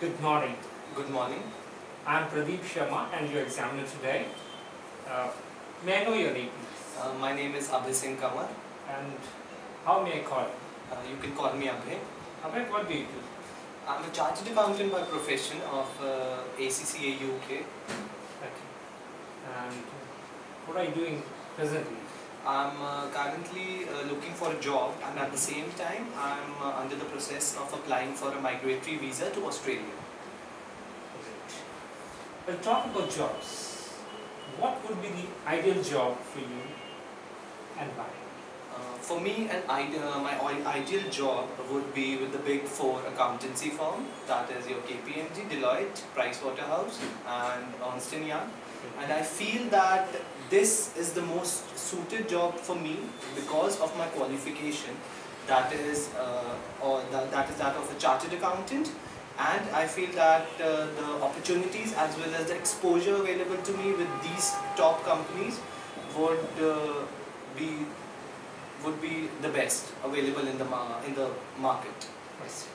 Good morning. Good morning. I'm Pradeep Sharma and your examiner today. May I know your name, please? My name is Abhay Singh. And how may I call you? You can call me Abhay. Abhay, what do you do? I'm a chartered accountant by profession of ACCA UK. Okay. And what are you doing presently? I'm currently looking for a job, and at the same time I'm under the process of applying for a migratory visa to Australia. Great. Well, talk about jobs. What would be the ideal job for you and why? For me, my ideal job would be with the Big Four accountancy firm, that is your KPMG, Deloitte, Pricewaterhouse and Ernst & Young. And I feel that this is the most suited job for me because of my qualification, that is that of a chartered accountant, and I feel that the opportunities as well as the exposure available to me with these top companies would be the best available in the market. I see.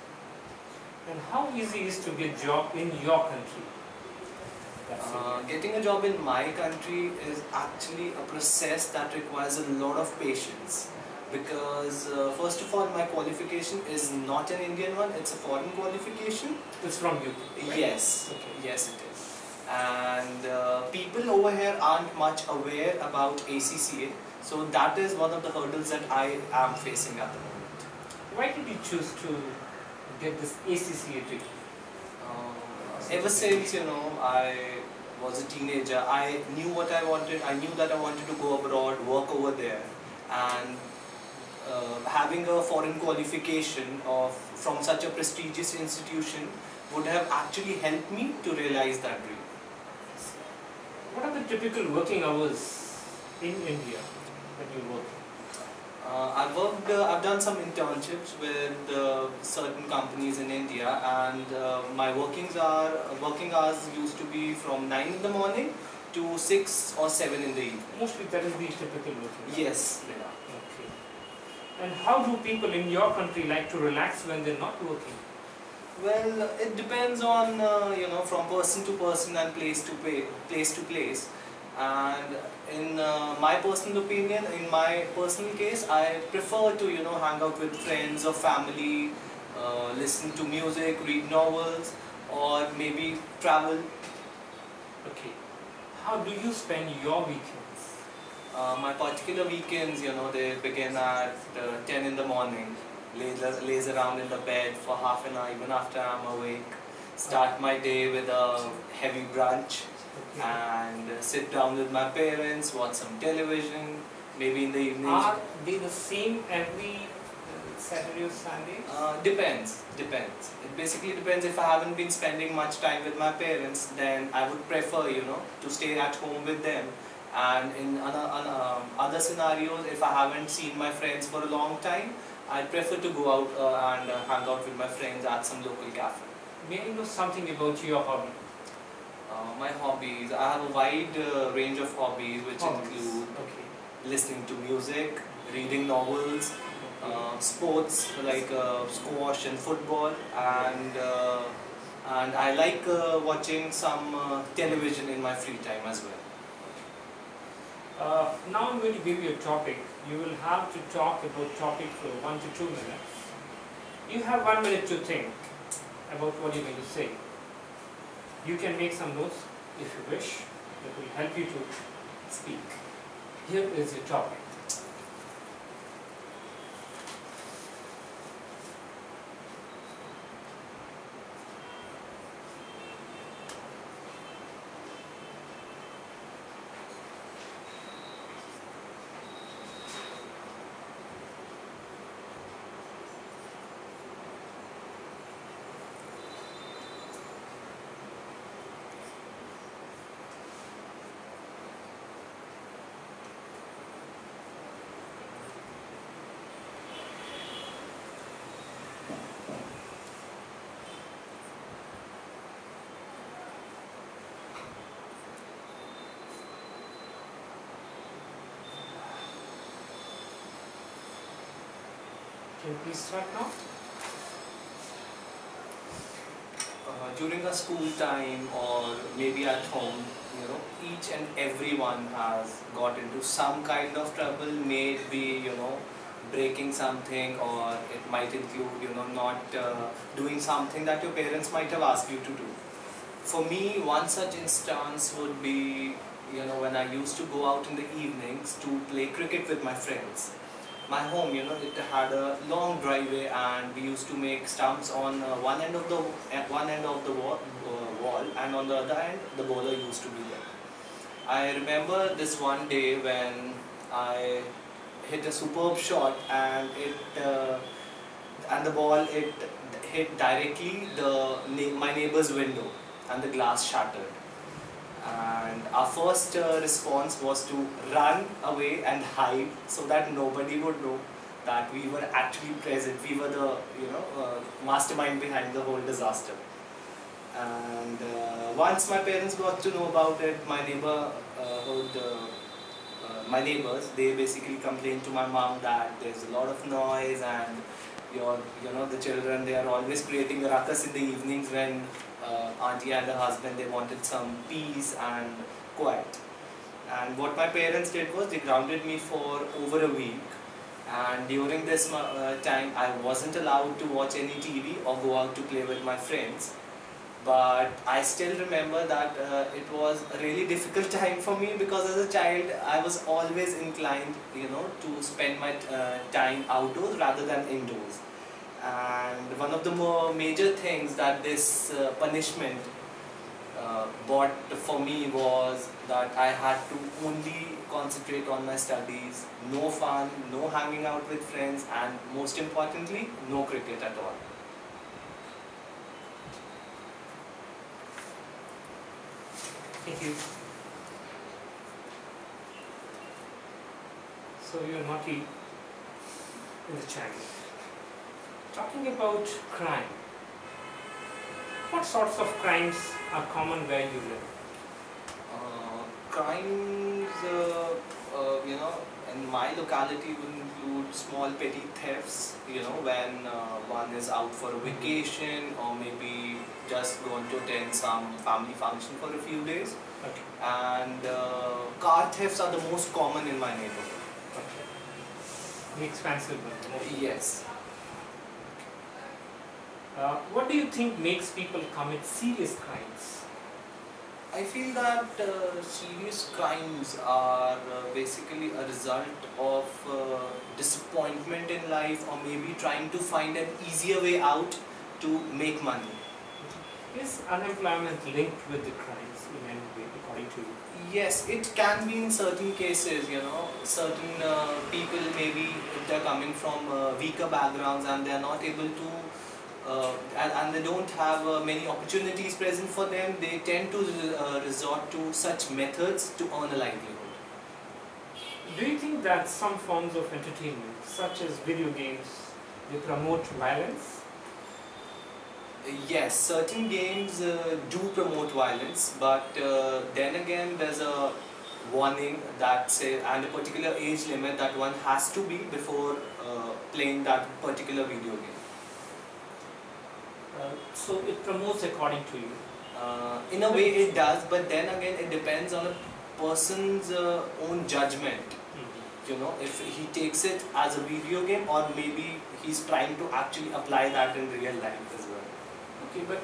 And how easy is to get job in your country? Getting a job in my country is actually a process that requires a lot of patience, because first of all, my qualification is not an Indian one, it's a foreign qualification. It's from you, right? Yes, okay. Yes it is. And people over here aren't much aware about ACCA, so that is one of the hurdles that I am facing at the moment. Why did you choose to get this ACCA degree? Ever since I was a teenager, I knew what I wanted. I knew that I wanted to go abroad, work over there, and having a foreign qualification from such a prestigious institution would have actually helped me to realize that dream. What are the typical working hours in India when you work? I've done some internships with certain companies in India, and my working hours used to be from 9 in the morning to 6 or 7 in the evening. Mostly that is the typical working hours. Yes, they are. Okay. And how do people in your country like to relax when they're not working? Well, it depends on from person to person and place to place. And in my personal opinion, in my personal case, I prefer to hang out with friends or family, listen to music, read novels, or maybe travel. Okay. How do you spend your weekends? My particular weekends, they begin at 10 in the morning, laze around in the bed for half an hour even after I'm awake, start my day with a heavy brunch. Okay. And sit down with my parents, watch some television, maybe in the evening. Are they the same every Saturday or Sunday? Depends. It basically depends. If I haven't been spending much time with my parents, then I would prefer, to stay at home with them. And in other scenarios, if I haven't seen my friends for a long time, I'd prefer to go out and hang out with my friends at some local cafe. May I know something about your hobby? My hobbies, I have a wide range of hobbies which include listening to music, reading novels, sports like squash and football, and I like watching some television in my free time as well. Now I'm going to give you a topic. You will have to talk about topic for 1 to 2 minutes. You have 1 minute to think about what you're going to say. You can make some notes if you wish. That will help you to speak. Here is your topic. Can you please start now? during a school time or maybe at home, you know, each and everyone has got into some kind of trouble, maybe, you know, breaking something, or it might include, you know, not doing something that your parents might have asked you to do. For me, one such instance would be, you know, when I used to go out in the evenings to play cricket with my friends. My home, you know, it had a long driveway, and we used to make stumps on one end of the wall, and on the other end, the bowler used to be there. I remember this one day when I hit a superb shot, and the ball, it hit directly my neighbor's window, and the glass shattered. And our first response was to run away and hide so that nobody would know that we were actually present. We were the, you know, mastermind behind the whole disaster. And once my parents got to know about it, my neighbors, they basically complained to my mom that there's a lot of noise, and the children, they are always creating a ruckus in the evenings when auntie and her husband, they wanted some peace and quiet. And what my parents did was they grounded me for over a week, and during this time I wasn't allowed to watch any TV or go out to play with my friends. But I still remember that it was a really difficult time for me, because as a child I was always inclined, you know, to spend my time outdoors rather than indoors. And one of the more major things that this punishment brought for me was that I had to only concentrate on my studies, no fun, no hanging out with friends, and most importantly, no cricket at all. Thank you. So you're naughty in the child. Talking about crime, what sorts of crimes are common where you live? Crimes, you know, in my locality would include small petty thefts, you know, when one is out for a vacation or maybe just going to attend some family function for a few days. Okay. And car thefts are the most common in my neighborhood. Okay. The expansive one. Yes. What do you think makes people commit serious crimes? I feel that serious crimes are basically a result of disappointment in life, or maybe trying to find an easier way out to make money. Is unemployment linked with the crimes in any way, according to you? Yes, it can be in certain cases, you know. Certain people, maybe if they're coming from weaker backgrounds and they're not able to and they don't have many opportunities present for them, they tend to resort to such methods to earn a livelihood. Do you think that some forms of entertainment, such as video games, they promote violence? Yes, certain games do promote violence, but then again there's a warning that say, and a particular age limit that one has to be before playing that particular video game. So it promotes according to you? In a way it does, but then again it depends on a person's own judgment. You know, if he takes it as a video game, or maybe he's trying to actually apply that in real life as well. Okay, but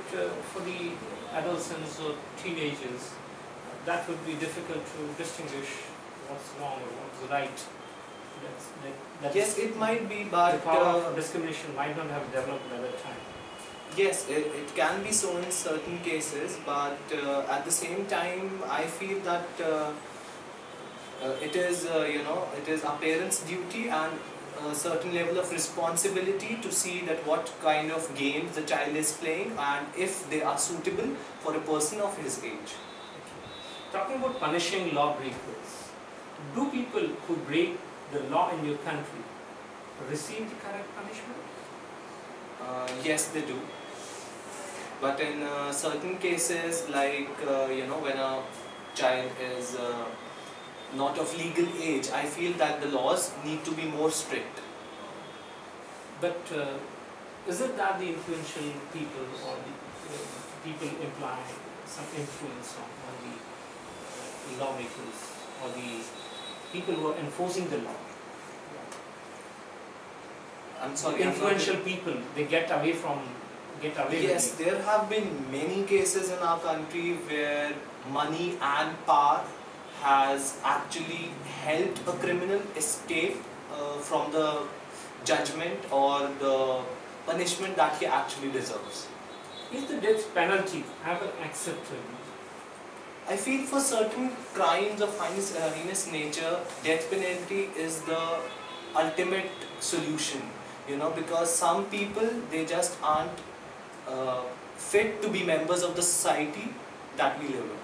for the adolescents or teenagers, that would be difficult to distinguish what's wrong or what's right. Yes, it might be, but the power of discrimination might not have developed at that time. Yes, it can be so in certain cases, but at the same time, I feel that it is, you know, it is a parent's duty and a certain level of responsibility to see that what kind of games the child is playing and if they are suitable for a person of his age. Okay. Talking about punishing lawbreakers, do people who break the law in your country receive the correct punishment? Yes, they do. But in certain cases, like you know, when a child is not of legal age, I feel that the laws need to be more strict. But is it that the influential people or people imply some influence on the lawmakers or the people who are enforcing the law. I'm sorry. Influential people, they get away Yes, with there have been many cases in our country where money and power has actually helped a criminal escape from the judgment or the punishment that he actually deserves. Is the death penalty ever acceptable? I feel for certain crimes of heinous nature, death penalty is the ultimate solution. You know, because some people, they just aren't fit to be members of the society that we live in.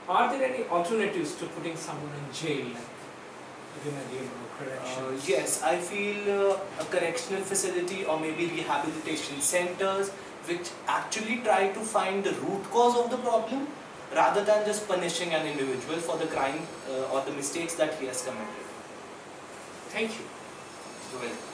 Are there any alternatives to putting someone in jail, like within a jail or corrections? Yes, I feel a correctional facility or maybe rehabilitation centers which actually try to find the root cause of the problem rather than just punishing an individual for the crime or the mistakes that he has committed. Thank you. You're welcome.